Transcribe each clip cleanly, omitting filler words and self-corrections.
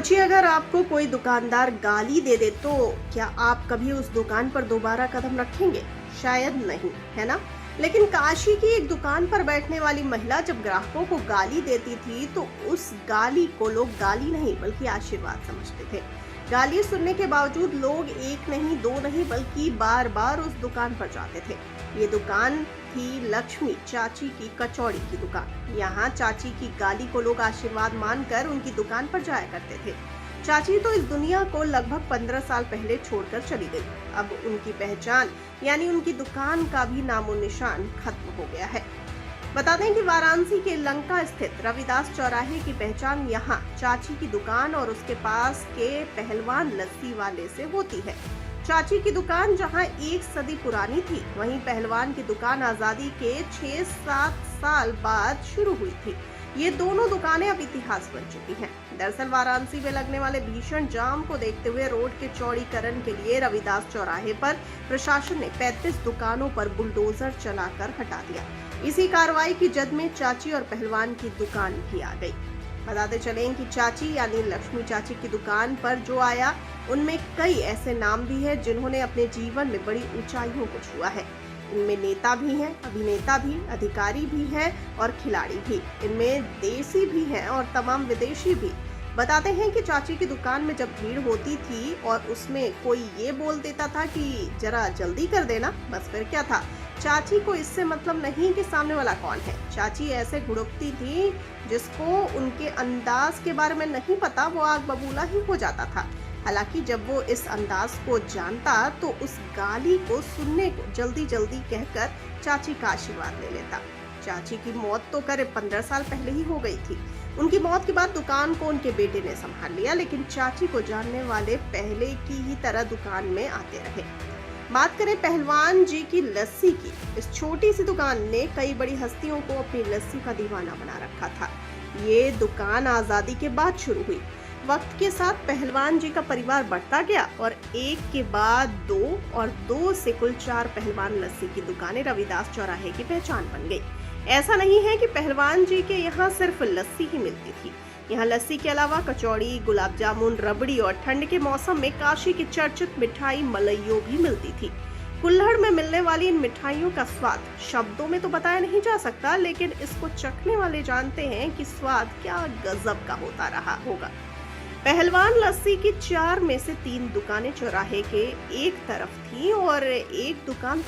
सोचिए अगर आपको कोई दुकानदार गाली दे दे तो क्या आप कभी उस दुकान पर दोबारा कदम रखेंगे? शायद नहीं, है ना? लेकिन काशी की एक दुकान पर बैठने वाली महिला जब ग्राहकों को गाली देती थी तो उस गाली को लोग गाली नहीं बल्कि आशीर्वाद समझते थे। गाली सुनने के बावजूद लोग एक नहीं दो नहीं बल्कि बार बार उस दुकान पर जाते थे। ये दुकान थी लक्ष्मी चाची की कचौड़ी की दुकान। यहाँ चाची की गाली को लोग आशीर्वाद मानकर उनकी दुकान पर जाया करते थे। चाची तो इस दुनिया को लगभग 15 साल पहले छोड़कर चली गई। अब उनकी पहचान यानी उनकी दुकान का भी नामो निशान खत्म हो गया है। बता दें कि वाराणसी के लंका स्थित रविदास चौराहे की पहचान यहाँ चाची की दुकान और उसके पास के पहलवान लस्सी वाले से होती है। चाची की दुकान जहाँ एक सदी पुरानी थी, वहीं पहलवान की दुकान आजादी के 6-7 साल बाद शुरू हुई थी। ये दोनों दुकानें अब इतिहास बन चुकी हैं। दरअसल वाराणसी में लगने वाले भीषण जाम को देखते हुए रोड के चौड़ीकरण के लिए रविदास चौराहे पर प्रशासन ने 35 दुकानों पर बुलडोजर चलाकर हटा दिया। इसी कार्रवाई की जद में चाची और पहलवान की दुकान भी आ गई। बताते चलें कि चाची यानी लक्ष्मी चाची की दुकान पर जो आया उनमें कई ऐसे नाम भी हैं जिन्होंने अपने जीवन में बड़ी ऊंचाइयों को छुआ है। इनमें नेता भी हैं, अभिनेता भी, अधिकारी भी हैं और खिलाड़ी भी। इनमें देसी भी हैं और तमाम विदेशी भी। बताते हैं कि चाची की दुकान में जब भीड़ होती थी और उसमें कोई ये बोल देता था कि जरा जल्दी कर देना, बस फिर क्या था, चाची को इससे मतलब नहीं कि सामने वाला कौन है। चाची ऐसे घुड़कती थी जिसको उनके अंदाज के बारे में नहीं पता वो आग बबूला ही हो जाता था। हालांकि जब वो इस अंदाज को जानता तो उस गाली को सुनने को जल्दी जल्दी कहकर चाची का आशीर्वाद ले लेता। चाची की मौत तो करीब 15 साल पहले ही हो गई थी। उनकी मौत के बाद दुकान को उनके बेटे ने संभाल लिया, लेकिन चाची को जानने वाले पहले की ही तरह दुकान में आते रहे। बात करें पहलवान जी की लस्सी की, इस छोटी सी दुकान ने कई बड़ी हस्तियों को अपनी लस्सी का दीवाना बना रखा था। ये दुकान आजादी के बाद शुरू हुई। वक्त के साथ पहलवान जी का परिवार बढ़ता गया और एक के बाद दो और दो से कुल 4 पहलवान लस्सी की दुकानें रविदास चौराहे की पहचान बन गई। ऐसा नहीं है कि पहलवान जी के यहाँ सिर्फ लस्सी ही मिलती थी। यहाँ लस्सी के अलावा कचौड़ी, गुलाब जामुन, रबड़ी और ठंड के मौसम में काशी की चर्चित मिठाई मलइयो भी मिलती थी। कुल्हड़ में मिलने वाली इन मिठाइयों का स्वाद शब्दों में तो बताया नहीं जा सकता, लेकिन इसको चखने वाले जानते हैं कि स्वाद क्या गजब का होता रहा होगा। पहलवान लस्सी की 4 में से 3 दुकानें चौराहे के एक तरफ थी और एक दुकान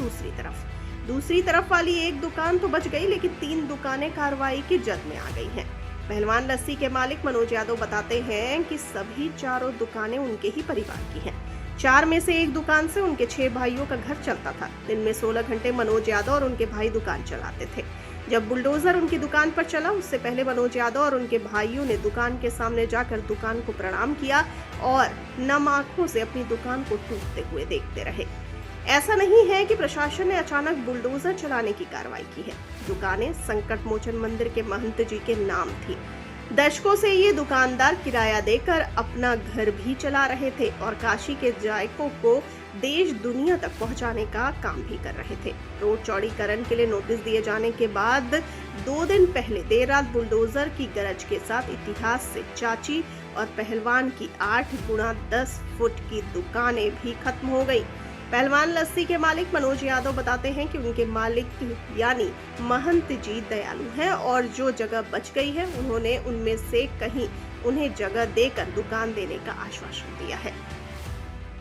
दूसरी तरफ वाली एक दुकान तो बच गई, लेकिन 3 दुकानें कार्रवाई की जद में आ गई हैं। पहलवान लस्सी के मालिक मनोज यादव बताते हैं कि सभी 4 दुकानें उनके ही परिवार की हैं। 4 में से एक दुकान से उनके 6 भाइयों का घर चलता था। दिन में 16 घंटे मनोज यादव और उनके भाई दुकान चलाते थे। जब बुलडोजर उनकी दुकान पर चला, उससे पहले मनोज यादव और उनके भाइयों ने दुकान के सामने जाकर दुकान को प्रणाम किया और नम आंखों से अपनी दुकान को टूटते हुए देखते रहे। ऐसा नहीं है कि प्रशासन ने अचानक बुलडोजर चलाने की कार्रवाई की है। दुकानें संकट मोचन मंदिर के महंत जी के नाम थी। दशकों से ये दुकानदार किराया देकर अपना घर भी चला रहे थे और काशी के जायकों को देश दुनिया तक पहुंचाने का काम भी कर रहे थे। रोड चौड़ीकरण के लिए नोटिस दिए जाने के बाद 2 दिन पहले देर रात बुलडोजर की गरज के साथ इतिहास से चाची और पहलवान की 8 गुणा 10 फुट की दुकानें भी खत्म हो गई। पहलवान लस्सी के मालिक मनोज यादव बताते हैं कि उनके मालिक यानी महंत जी दयालु हैं और जो जगह बच गई है उन्होंने उनमें से कहीं उन्हें जगह देकर दुकान देने का आश्वासन दिया है।